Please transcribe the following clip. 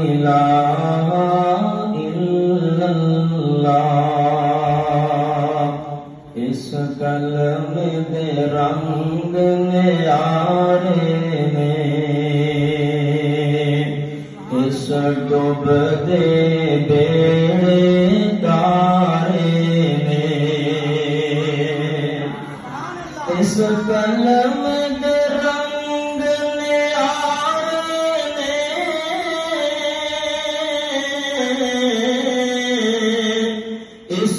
इलाहा इल्लल्लाह। इस कलमे दे रंग न्यारे ने, इस डुबदे बेड़े तारे ने, इस कलमे दे रंग न्यारे ने, इस